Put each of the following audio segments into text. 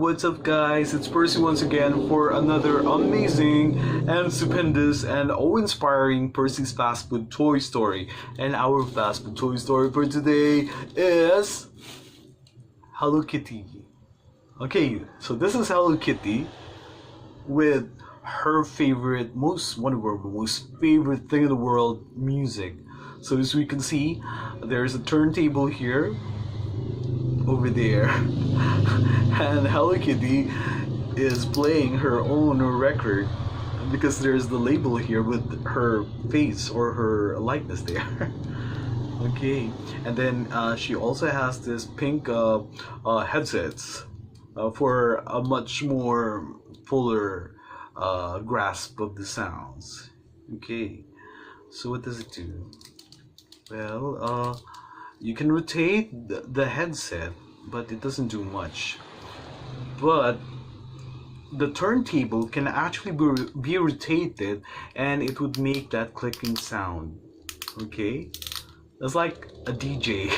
what's up guys? It's Percy once again for another amazing and stupendous and awe-inspiring Percy's Fast Food Toy Story. And our Fast Food Toy Story for today is Hello Kitty. Okay, so this is Hello Kitty with her favorite, one of her most favorite thing in the world, music. So as we can see, there's a turntable here, over there, and Hello Kitty is playing her own record because there's the label here with her face or her likeness there. Okay, and then she also has this pink headsets for a much more fuller grasp of the sounds. Okay, so what does it do? Well, you can rotate the headset, but it doesn't do much. But the turntable can actually be rotated, and it would make that clicking sound. Okay, that's like a DJ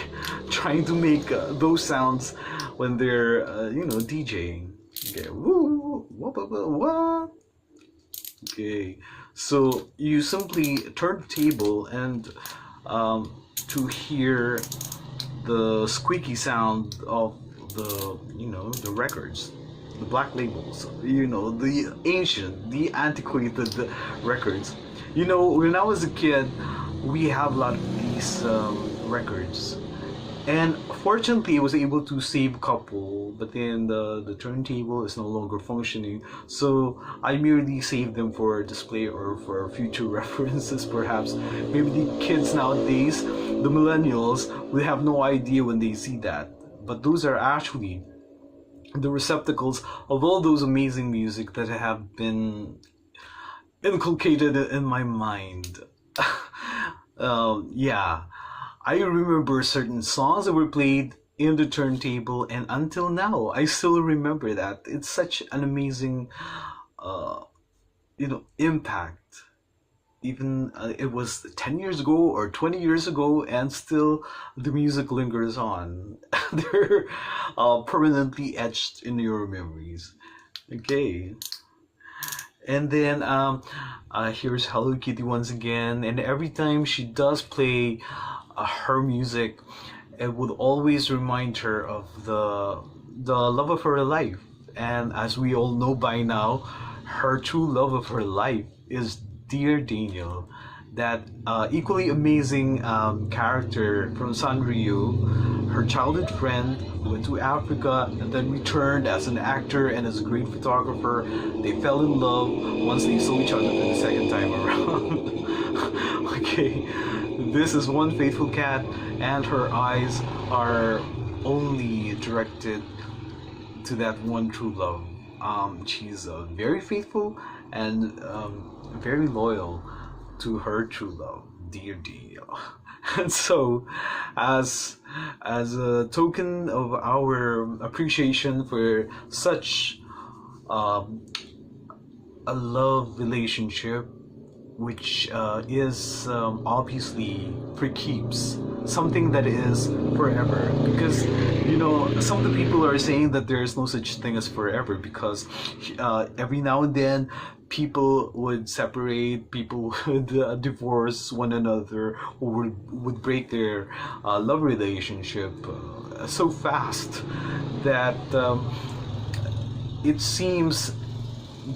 trying to make those sounds when they're DJing. Okay, woo, what? Okay, so you simply turn the table and to hear the squeaky sound of the records, the black labels, the ancient, the antiquated records. When I was a kid, we have a lot of these records, and fortunately I was able to save a couple, but then the turntable is no longer functioning, so I merely saved them for display or for future references perhaps. Maybe the kids nowadays, the millennials, will have no idea when they see that, but those are actually the receptacles of all those amazing music that have been inculcated in my mind. Yeah, I remember certain songs that were played in the turntable, and until now I still remember that. It's such an amazing impact. Even it was 10 years ago or 20 years ago, and still the music lingers on. They're permanently etched in your memories. Okay, and then here's Hello Kitty once again, and every time she does play her music, it would always remind her of the love of her life. And as we all know by now, her true love of her life is dear Daniel, that equally amazing character from Sanrio, her childhood friend who went to Africa and then returned as an actor and as a great photographer. They fell in love once they saw each other for the second time around. Okay, this is one faithful cat, and her eyes are only directed to that one true love. She's very faithful and very loyal to her true love, dear Daniel. And so, as a token of our appreciation for such a love relationship, which is obviously for keeps, something that is forever. Because some of the people are saying that there is no such thing as forever, because every now and then people would separate, people would divorce one another, or would break their love relationship so fast that it seems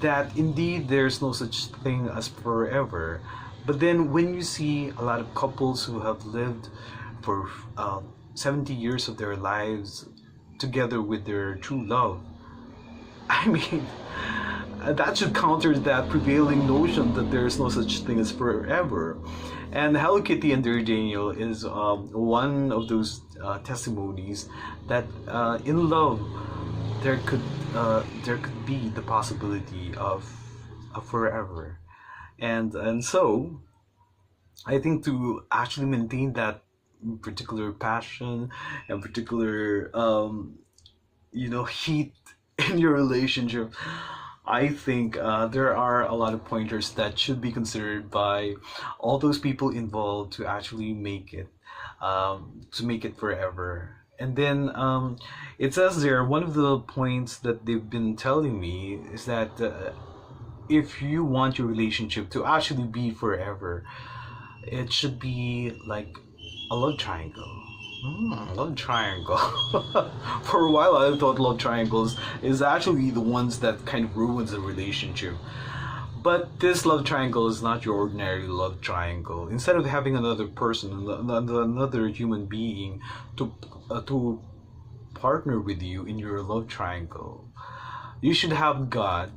that indeed there's no such thing as forever. But then when you see a lot of couples who have lived for 70 years of their lives together with their true love, I mean, that should counter that prevailing notion that there's no such thing as forever. And Hello Kitty and Dear Daniel is one of those testimonies that in love there could be the possibility of a forever. And so I think to actually maintain that particular passion and particular heat in your relationship, I think there are a lot of pointers that should be considered by all those people involved to actually make it forever. And then it says there, one of the points that they've been telling me is that if you want your relationship to actually be forever, it should be like a love triangle. Love triangle. For a while, I thought love triangles is actually the ones that kind of ruins a relationship. But this love triangle is not your ordinary love triangle. Instead of having another person, another human being to partner with you in your love triangle, you should have God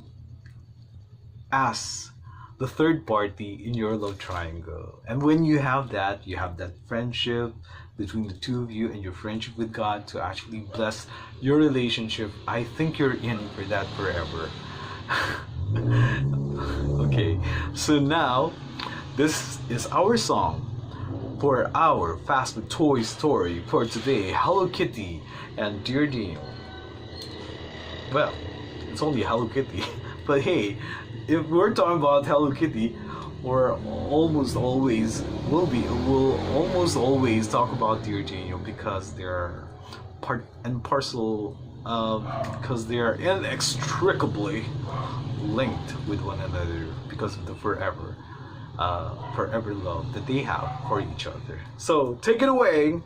as the third party in your love triangle. And when you have that friendship between the two of you and your friendship with God to actually bless your relationship. I think you're in for that forever. Okay, so now this is our song for our Fast with Toy story for today. Hello Kitty and Dear Dean. Well, it's only Hello Kitty, but hey, if we're talking about Hello Kitty, we'll almost always talk about Dear Daniel because they're part and parcel, because they are inextricably linked with one another because of the forever love that they have for each other. So take it away.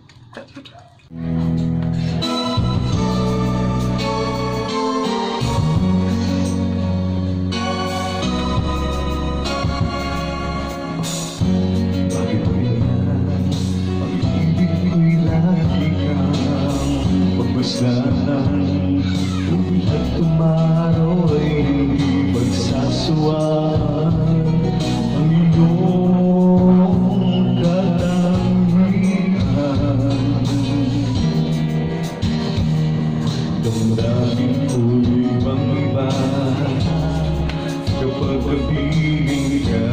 At tumaraw ay magsasawaan ang iyong katangian. Damdamin ko'y ibang-iba kapag napiling ka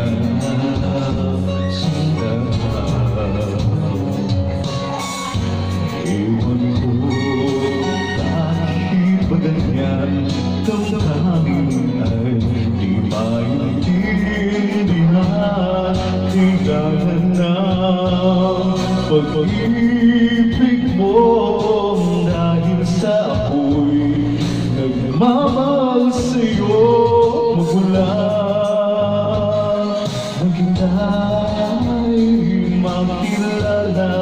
sundan. Ewan ko ganyan, damdamin ay di maintindihan. Kailangan ng pag-ibig mo dahil sa ako'y nagmamahal sa'yo magmula nang kita'y makilala.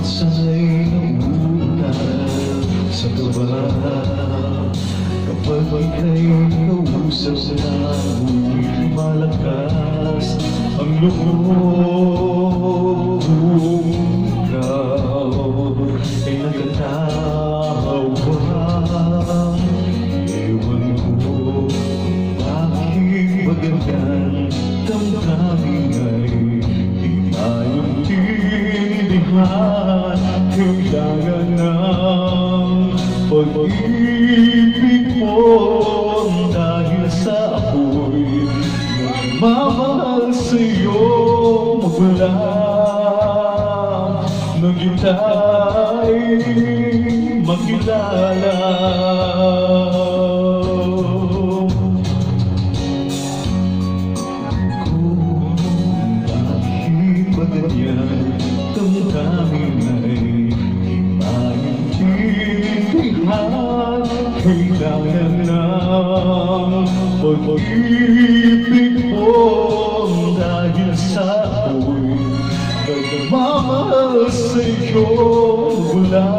Sana'y nauna sa kaba kapag ika'y kausap na ngunit malakas ang loob. Ikaw ay nagkatawa. Ewan ko bakit magandang damdamin ay di maintindihan. Kailangan ng pag-ibig mo dahil sa ako'y nagmamahal sa'yo magmula nang kita'y makilala. Kung bakit ba ganyan damdamin ay kailangan ng pag-ibig mo dahil sa ako'y nagmamahal sa'yo mula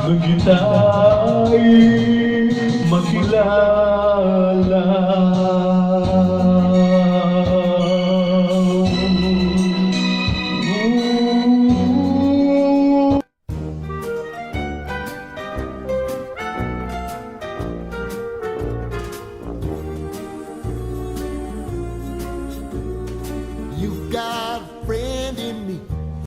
nang kita'y makilala.